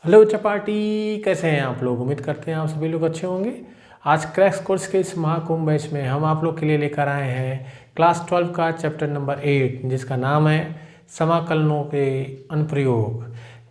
Hello chapati, कैसे हैं आप लोग। उम्मीद करते हैं आप सभी लोग अच्छे होंगे। आज क्रैक्स कोर्स के इस महाकुंभ बैच में हम आप लोग के लिए लेकर आए हैं क्लास 12 का चैप्टर नंबर 8, जिसका नाम है समाकलनों के अनुप्रयोग,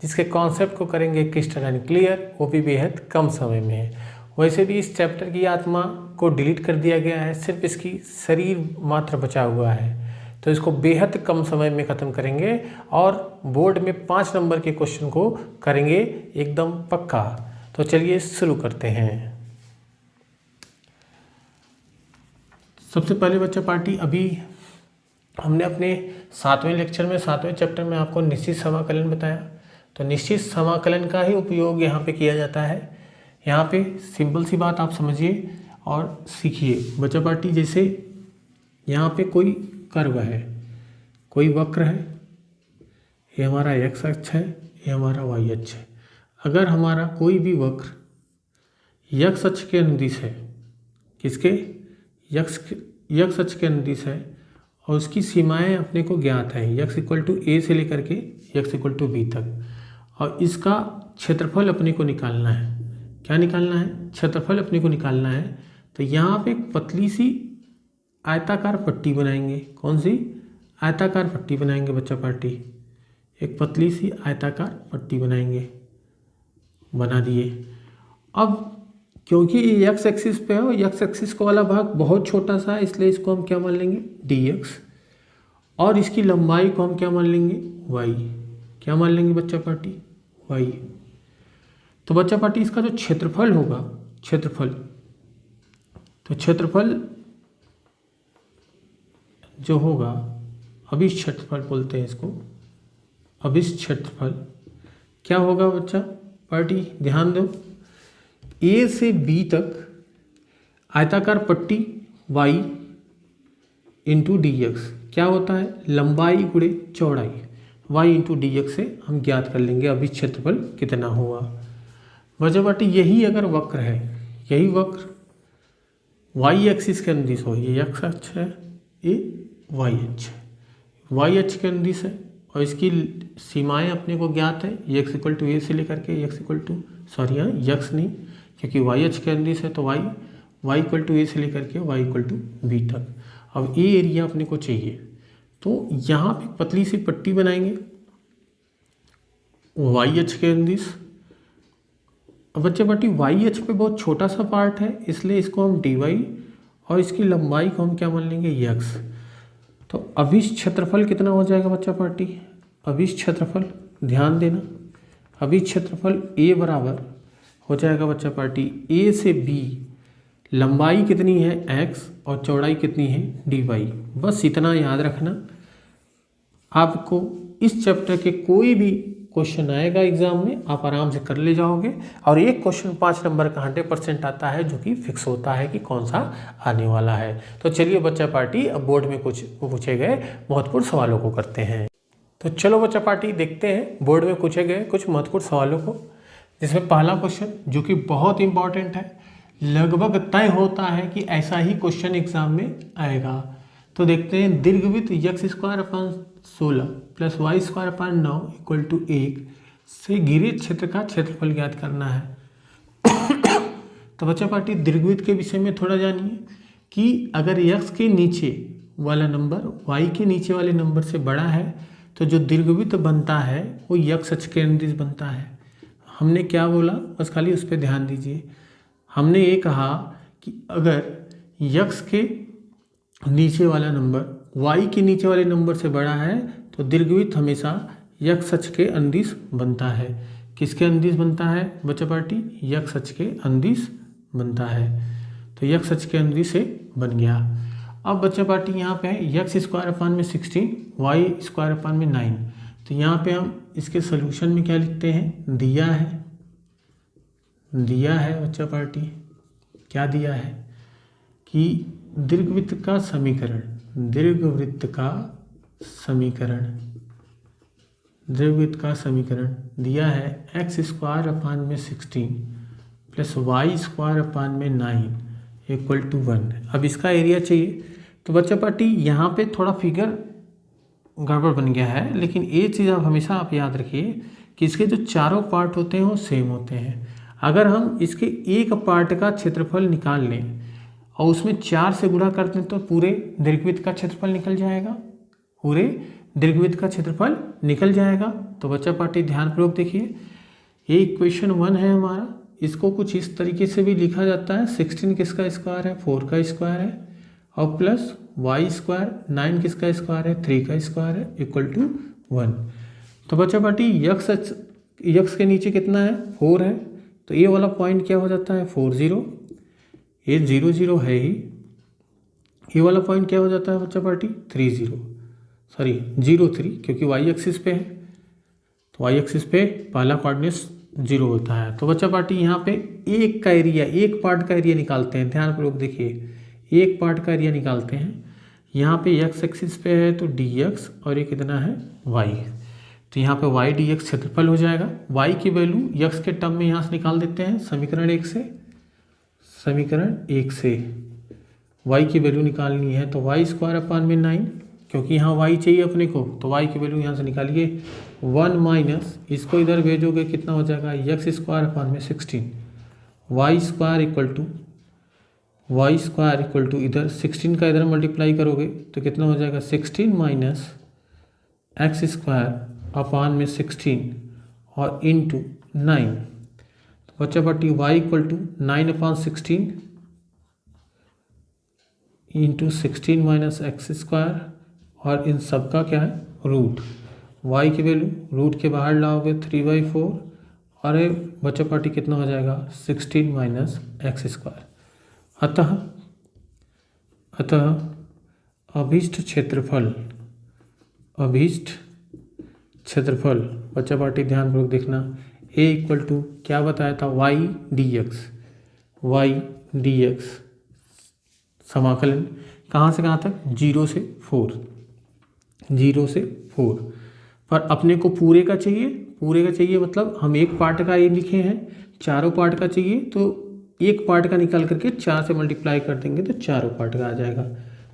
जिसके कॉन्सेप्ट को करेंगे क्रिस्टल एंड क्लियर, वो भी बेहद कम समय में। वैसे भी इस चैप्टर की आत्मा को डिलीट कर दिया गया है, सिर्फ इसकी शरीर मात्र बचा हुआ है, तो इसको बेहद कम समय में ख़त्म करेंगे और बोर्ड में 5 नंबर के क्वेश्चन को करेंगे एकदम पक्का। तो चलिए शुरू करते हैं। सबसे पहले बच्चा पार्टी, अभी हमने अपने 7वें लेक्चर में 7वें चैप्टर में आपको निश्चित समाकलन बताया। तो निश्चित समाकलन का ही उपयोग यहाँ पे किया जाता है। यहाँ पे सिंपल सी बात आप समझिए और सीखिए बच्चा पार्टी। जैसे यहाँ पे कोई कर्व है, कोई वक्र है, ये हमारा एक्स अक्ष है, ये हमारा वाई अक्ष है। अगर हमारा कोई भी वक्र एक्स अक्ष के अनुदिश है, किसके एक्स अक्ष के अनुदिश है, और उसकी सीमाएं अपने को ज्ञात हैं, एक्स इक्वल टू ए से लेकर के एक्स इक्वल टू बी तक, और इसका क्षेत्रफल अपने को निकालना है। क्या निकालना है? क्षेत्रफल अपने को निकालना है। तो यहाँ पे एक पतली सी आयताकार पट्टी बनाएंगे। कौन सी? आयताकार पट्टी बनाएंगे बच्चा पार्टी। एक पतली सी आयताकार पट्टी बनाएंगे, बना दिए। अब क्योंकि ये एक्स एक्सिस पे है और एक्स एक्सिस का वाला भाग बहुत छोटा सा है, इसलिए इसको हम क्या मान लेंगे? dx। और इसकी लंबाई को हम क्या मान लेंगे? y। क्या मान लेंगे बच्चा पार्टी? y। तो बच्चा पार्टी इसका जो क्षेत्रफल होगा, क्षेत्रफल, तो क्षेत्रफल जो होगा, अभिष्ट क्षेत्रफल बोलते हैं इसको, अभिष्ट क्षेत्रफल क्या होगा बच्चा पार्टी? ध्यान दो, ए से बी तक आयताकार पट्टी y इंटू डी एक्स क्या होता है? लंबाई गुणे चौड़ाई, y इंटू डी एक्स से हम ज्ञात कर लेंगे अभिष्ट क्षेत्रफल कितना हुआ। बच्चा पार्टी यही अगर वक्र है, यही वक्र y एक्सिस के अनुदिश हो, ये x अक्ष है, ये y अक्ष है, y अक्ष के अनुदिश है, और इसकी सीमाएं अपने को ज्ञात है, x इक्वल टू ए से लेकर के x इक्वल टू, सॉरी यहाँ x नहीं, क्योंकि y अक्ष के अनुदिश है, तो y इक्वल टू ए से लेकर के y इक्वल टू बी तक। अब ये एरिया अपने को चाहिए, तो यहाँ पे पतली सी पट्टी बनाएंगे y अक्ष के अनुदिश। अब बच्चे पार्टी y अक्ष पे बहुत छोटा सा पार्ट है, इसलिए इसको हम dy और इसकी लंबाई को हम क्या मान लेंगे? x। तो अभिष्ट क्षेत्रफल कितना हो जाएगा बच्चा पार्टी? अभिष्ट क्षेत्रफल, ध्यान देना, अभिष्ट क्षेत्रफल a बराबर हो जाएगा बच्चा पार्टी a से b, लंबाई कितनी है? x, और चौड़ाई कितनी है? dy। बस इतना याद रखना। आपको इस चैप्टर के कोई भी क्वेश्चन आएगा एग्जाम में, आप आराम से कर ले जाओगे। और एक क्वेश्चन 5 नंबर का 100% आता है, जो कि फिक्स होता है कि कौन सा आने वाला है। तो चलिए बच्चा पार्टी, अब बोर्ड में कुछ पूछे गए महत्वपूर्ण सवालों को करते हैं। तो चलो बच्चा पार्टी देखते हैं बोर्ड में पूछे गए कुछ महत्वपूर्ण सवालों को, जिसमें पहला क्वेश्चन जो कि बहुत इंपॉर्टेंट है, लगभग तय होता है कि ऐसा ही क्वेश्चन एग्जाम में आएगा। तो देखते हैं, दीर्घवृत्त x square upon 16 plus y square upon 9 equal to 1 से घिरे क्षेत्र का क्षेत्रफल ज्ञात करना है। तो बच्चा पार्टी दीर्घवृत्त के विषय में थोड़ा जानिए कि अगर x के नीचे वाला नंबर y के नीचे वाले नंबर से बड़ा है, तो जो दीर्घवृत्त बनता है वो x अक्ष के अनुदिश बनता है। हमने क्या बोला, बस खाली उस पर ध्यान दीजिए। हमने ये कहा कि अगर x के नीचे वाला नंबर y के नीचे वाले नंबर से बड़ा है, तो दीर्घवृत्त हमेशा x अक्ष के अनुदिश बनता है। किसके अनुदिश बनता है बच्चा पार्टी? x अक्ष के अनुदिश बनता है। तो x अक्ष के अनुदिश से बन गया। अब बच्चा पार्टी यहाँ पे है x स्क्वायर अपान में 16, y स्क्वायर अपान में 9। तो यहाँ पे हम इसके सोल्यूशन में क्या लिखते हैं? दिया है बच्चा पार्टी, क्या दिया है कि दीर्घवृत्त का समीकरण दिया है x स्क्वायर अपान में 16 प्लस वाई स्क्वायर अपान में 9 इक्वल टू 1। अब इसका एरिया चाहिए। तो बच्चा पार्टी यहाँ पे थोड़ा फिगर गड़बड़ बन गया है, लेकिन ये चीज़ आप हमेशा याद रखिए कि इसके जो चारों पार्ट होते हैं वो सेम होते हैं। अगर हम इसके एक पार्ट का क्षेत्रफल निकाल लें और उसमें 4 से गुणा कर दें तो पूरे दीर्घवृत्त का क्षेत्रफल निकल जाएगा, पूरे दीर्घवृत्त का क्षेत्रफल निकल जाएगा। तो बच्चा पार्टी ध्यानपूर्वक देखिए, ये इक्वेशन 1 है हमारा। इसको कुछ इस तरीके से भी लिखा जाता है, 16 किसका स्क्वायर है, 4 का स्क्वायर है, और प्लस वाई स्क्वायर 9 किसका स्क्वायर है, 3 का स्क्वायर है, इक्वल टू 1। तो बच्चा पार्टी यक्स के नीचे कितना है, 4 है, तो ये वाला पॉइंट क्या हो जाता है, 4 0, ये 0 0 है ही। ये वाला पॉइंट क्या हो जाता है बच्चा पार्टी, 3 0, सॉरी 0 3, क्योंकि वाई एक्सिस पे है, तो वाई एक्सिस पे पहला कोऑर्डिनेट 0 होता है। तो बच्चा पार्टी यहाँ पे एक का एरिया, एक पार्ट का एरिया निकालते हैं, ध्यानपूर्वक देखिए, एक पार्ट का एरिया निकालते हैं। यहाँ पे एक्स एक्सिस पे है तो डी एक्स, और ये कितना है, वाई, तो यहाँ पे वाई डी एक्स क्षेत्रफल हो जाएगा। वाई की वैल्यू यक्स के टर्म में यहाँ से निकाल देते हैं, समीकरण 1 से, समीकरण 1 से वाई की वैल्यू निकालनी है, तो वाई स्क्वायर अपान में 9, क्योंकि यहाँ वाई चाहिए अपने को, तो वाई की वैल्यू यहाँ से निकालिए 1 माइनस, इसको इधर भेजोगे कितना हो जाएगा, एक्स स्क्वायर अपान में 16, वाई स्क्वायर इक्वल टू इधर 16 का इधर मल्टीप्लाई करोगे तो कितना हो जाएगा, 16 माइनस एक्स स्क्वायर अपान में 16 और इंटू 9। तो बच्चा party y equal to 9 upon 16 into 16 minus x square, और इन सब का क्या है, रूट। वाई की वैल्यू रूट के बाहर लाओगे 3/4, और ये बच्चा पार्टी कितना हो जाएगा, 16 माइनस एक्स स्क्वायर। अतः अभीष्ट क्षेत्रफल बच्चा पार्टी ध्यानपूर्वक देखना, ए इक्वल टू क्या बताया था, वाई डी एक्स समाकलन कहाँ से कहाँ तक, 0 से 4। पर अपने को पूरे का चाहिए, मतलब हम एक पार्ट का ये लिखे हैं, चारों पार्ट का चाहिए, तो एक पार्ट का निकाल करके 4 से मल्टीप्लाई कर देंगे तो चारों पार्ट का आ जाएगा।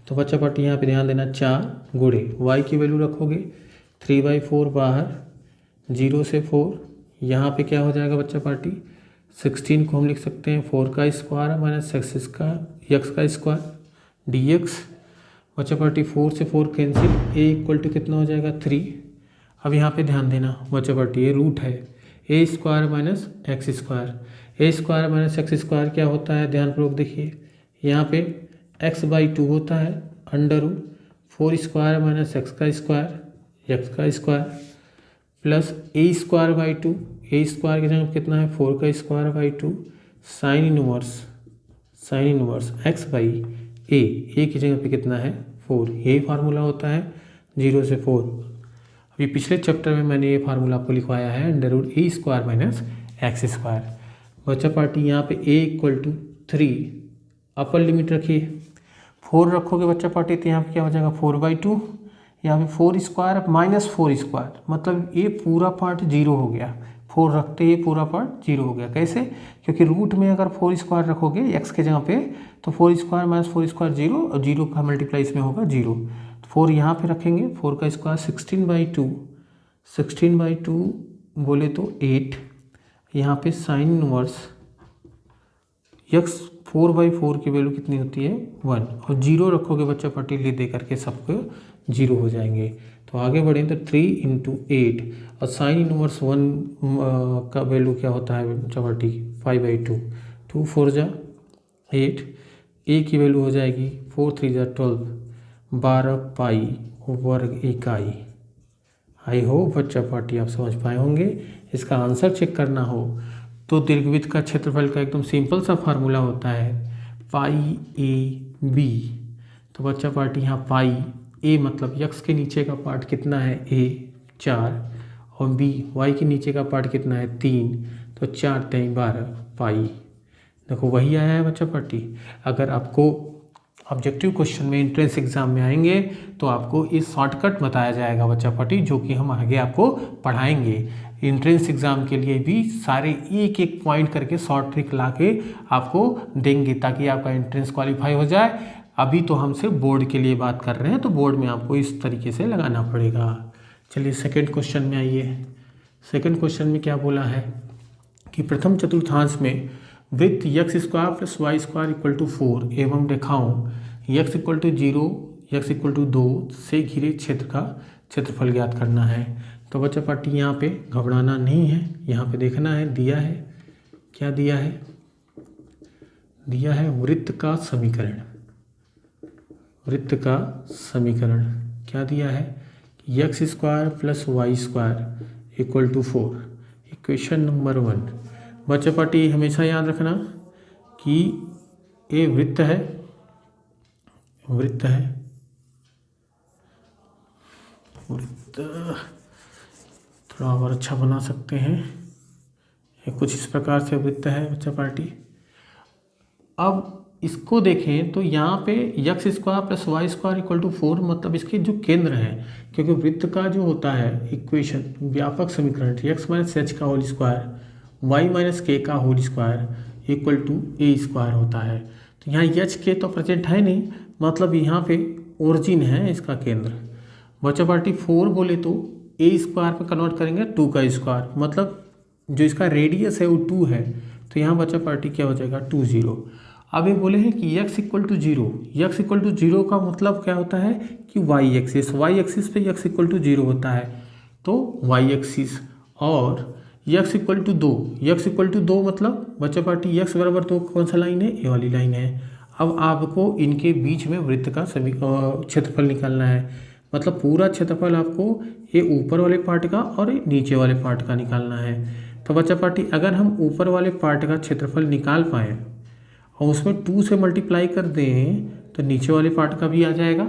तो बच्चा पार्टी यहाँ पे ध्यान देना, 4 गुणे वाई की वैल्यू रखोगे 3/4 बाहर, 0 से 4, यहाँ पे क्या हो जाएगा बच्चा पार्टी, 16 को हम लिख सकते हैं 4 का स्क्वायर माइनस एक्स का स्क्वायर डी एक्स। बच्चा पार्टी 4 से 4 कैंसिल, ए इक्वल टू कितना हो जाएगा, 3। अब यहाँ पे ध्यान देना बच्चा पार्टी, ये रूट है, ए स्क्वायर माइनस एक्स स्क्वायर, ए स्क्वायर माइनस एक्स स्क्वायर क्या होता है, ध्यानपूर्वक देखिए, यहाँ पे x/2 होता है, under root 4 square minus x का स्क्वायर प्लस ए स्क्वायर/2, ए स्क्वायर की जगह कितना है, 4 का स्क्वायर/2 साइन इनवर्स x/a, ए की जगह पे कितना है, 4। यही फार्मूला होता है 0 से 4। अभी पिछले चैप्टर में मैंने ये फार्मूला आपको लिखवाया है, under root a square minus x square. बच्चा पार्टी यहाँ पे a equal to 3, upper limit रखिए, 4 रखोगे बच्चा पार्टी तो यहाँ पे क्या हो जाएगा, 4/2, यहाँ पे 4 स्क्वायर माइनस 4 स्क्वायर, मतलब ये पूरा पार्ट 0 हो गया, 4 रखते ही पूरा पार्ट 0 हो गया। कैसे, क्योंकि रूट में अगर 4 स्क्वायर रखोगे x के जगह पे तो 4 स्क्वायर माइनस 4 स्क्वायर 0, और 0 का मल्टीप्लाई इसमें होगा 0, 4 यहाँ पे रखेंगे, 4 का स्क्वायर 16/2 बोले तो 8, यहाँ पे साइन इनवर्स x 4/4 की वैल्यू कितनी होती है, 1, और 0 रखोगे बच्चा पार्टी ले दे करके सबको 0 हो जाएंगे। तो आगे बढ़ें तो 3 × 8, और साइन इनवर्स 1 का वैल्यू क्या होता है बच्चा पार्टी, 5/2, 2 4 जा 8, ए की वैल्यू हो जाएगी 4 3 जा 12, 12 पाई वर्ग इकाई। आई होप बच्चा पार्टी आप समझ पाए होंगे। इसका आंसर चेक करना हो तो दीर्घवृत्त का क्षेत्रफल का एकदम सिंपल सा फार्मूला होता है पाई ए बी। तो बच्चा पार्टी यहाँ पाई ए मतलब यक्स के नीचे का पार्ट कितना है, ए 4, और बी वाई के नीचे का पार्ट कितना है, 3, तो 4 3 12 पाई। देखो वही आया है बच्चा पार्टी। अगर आपको ऑब्जेक्टिव क्वेश्चन में एंट्रेंस एग्जाम में आएंगे तो आपको इस शॉर्टकट बताया जाएगा बच्चा पार्टी, जो कि हम आगे आपको पढ़ाएंगे। एंट्रेंस एग्जाम के लिए भी सारे एक एक पॉइंट करके शॉर्ट ट्रिक ला के आपको देंगे ताकि आपका एंट्रेंस क्वालिफाई हो जाए। अभी तो हमसे बोर्ड के लिए बात कर रहे हैं, तो बोर्ड में आपको इस तरीके से लगाना पड़ेगा। चलिए सेकंड क्वेश्चन में आइए। सेकंड क्वेश्चन में क्या बोला है कि प्रथम चतुर्थांश में वृत्त x square plus y square equal to 4 एवं रेखाओं x equal to 0, x equal to 2 से घिरे क्षेत्र का क्षेत्रफल ज्ञात करना है। तो बच्चा पार्टी यहाँ पे घबराना नहीं है, यहाँ पे देखना है दिया है, क्या दिया है, दिया है वृत्त का समीकरण। वृत्त का समीकरण क्या दिया है, x square plus y square equal to 4, equation number 1। बच्चा पार्टी हमेशा याद रखना कि ये वृत्त है, वृत्त है, वृत्त थोड़ा और अच्छा बना सकते हैं, ये कुछ इस प्रकार से वृत्त है बच्चा पार्टी। अब इसको देखें तो यहाँ पे x square plus y square equal to 4 मतलब इसके जो केंद्र है, क्योंकि वृत्त का जो होता है इक्वेशन व्यापक समीकरण एक्स माइनस एच का whole square y minus k का whole square equal to a square होता है। तो यहाँ एच के तो प्रेजेंट है नहीं, मतलब यहाँ पे ओरिजिन है इसका केंद्र। बच्चा पार्टी 4 बोले तो ए स्क्वायर पर कन्वर्ट करेंगे 2 का स्क्वायर, मतलब जो इसका रेडियस है वो 2 है, तो यहाँ बच्चा पार्टी क्या हो जाएगा 2 0। अब ये बोले हैं कि x equal to 0, x equal to 0 का मतलब क्या होता है कि y एक्सिस पे x इक्वल टू 0 होता है, तो y एक्सिस, और x equal to 2, x equal to 2 मतलब बच्चा पार्टी x बराबर 2 कौन सा लाइन है, ये वाली लाइन है। अब आपको इनके बीच में वृत्त का क्षेत्रफल निकालना है, मतलब पूरा क्षेत्रफल आपको ये ऊपर वाले पार्ट का और नीचे वाले पार्ट का निकालना है। तो बच्चा पार्टी अगर हम ऊपर वाले पार्ट का क्षेत्रफल निकाल पाएँ और उसमें 2 से मल्टीप्लाई कर दें तो नीचे वाले पार्ट का भी आ जाएगा।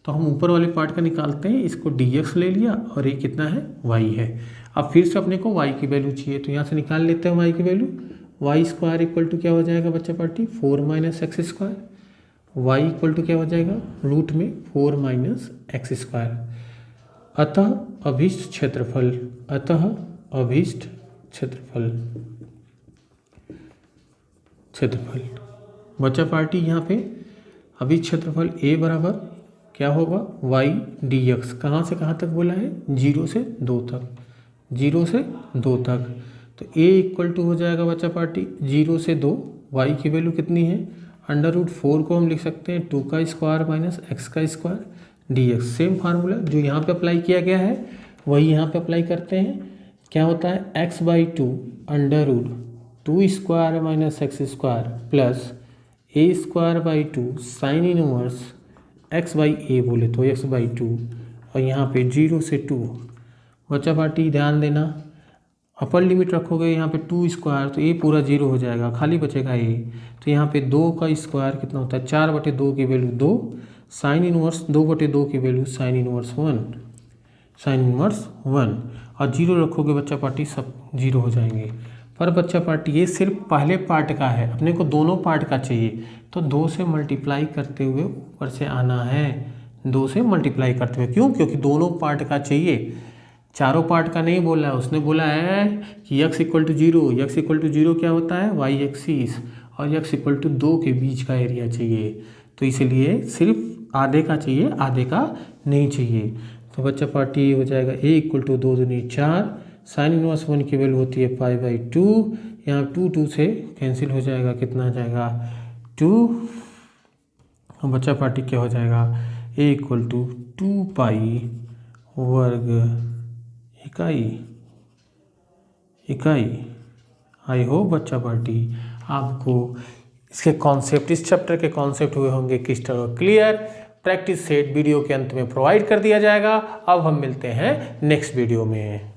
तो हम ऊपर वाले पार्ट का निकालते हैं, इसको dx ले लिया और ये कितना है y है। अब फिर से अपने को y की वैल्यू चाहिए, तो यहाँ से निकाल लेते हैं y की वैल्यू। वाई स्क्वायर इक्वल टू क्या हो जाएगा बच्चा party 4 minus x square, y equal to क्या हो जाएगा रूट में 4 माइनस एक्स स्क्वायर। अतः अभीष्ट क्षेत्रफल, अतः अभीष्ट क्षेत्रफल, क्षेत्रफल बच्चा पार्टी यहाँ पे अभी क्षेत्रफल a बराबर क्या होगा y dx, कहाँ से कहाँ तक बोला है 0 से 2 तक, 0 से 2 तक। तो a इक्वल टू हो जाएगा बच्चा पार्टी 0 से 2, y की वैल्यू कितनी है √4 को हम लिख सकते हैं 2 का स्क्वायर माइनस एक्स का स्क्वायर dx। सेम फार्मूला जो यहाँ पे अप्लाई किया गया है वही यहाँ पे अप्लाई करते हैं। क्या होता है x/2 √2 square minus x square plus a square by 2 sine inverse x/a बोले तो x/2, और यहाँ पे 0 से 2। बच्चा पार्टी ध्यान देना अपर लिमिट रखोगे यहाँ पे 2 स्क्वायर तो a पूरा 0 हो जाएगा, खाली बचेगा a। तो यहाँ पे 2 का स्क्वायर कितना होता है 4/2 की वैल्यू 2, साइन इनवर्स 2/2 की value sine inverse 1, sine inverse 1, और 0 रखोगे बच्चा पार्टी सब 0 हो जाएंगे। पर बच्चा पार्टी ये सिर्फ पहले पार्ट का है, अपने को दोनों पार्ट का चाहिए, तो 2 से मल्टीप्लाई करते हुए ऊपर से आना है, 2 से मल्टीप्लाई करते हुए। क्यों? क्योंकि दोनों पार्ट का चाहिए, चारों पार्ट का नहीं बोला है। उसने बोला है कि x equal to 0, x equal to 0 क्या होता है y एक्सिस, और x इक्वल टू 2 के बीच का एरिया चाहिए, तो इसलिए सिर्फ आधे का चाहिए, आधे का नहीं चाहिए। तो बच्चा पार्टी हो जाएगा a इक्वल टू 2 दूनी 4, साइन इनवर्स 1 की वैल्यू होती है π/2, यहाँ 2 से कैंसिल हो जाएगा, कितना आ जाएगा 2, और बच्चा पार्टी क्या हो जाएगा a इक्वल टू 2π वर्ग इकाई। आई होप बच्चा पार्टी आपको इसके कॉन्सेप्ट, इस चैप्टर के कॉन्सेप्ट हुए होंगे crystal clear. Practice set video के अंत में प्रोवाइड कर दिया जाएगा। अब हम मिलते हैं नेक्स्ट वीडियो में।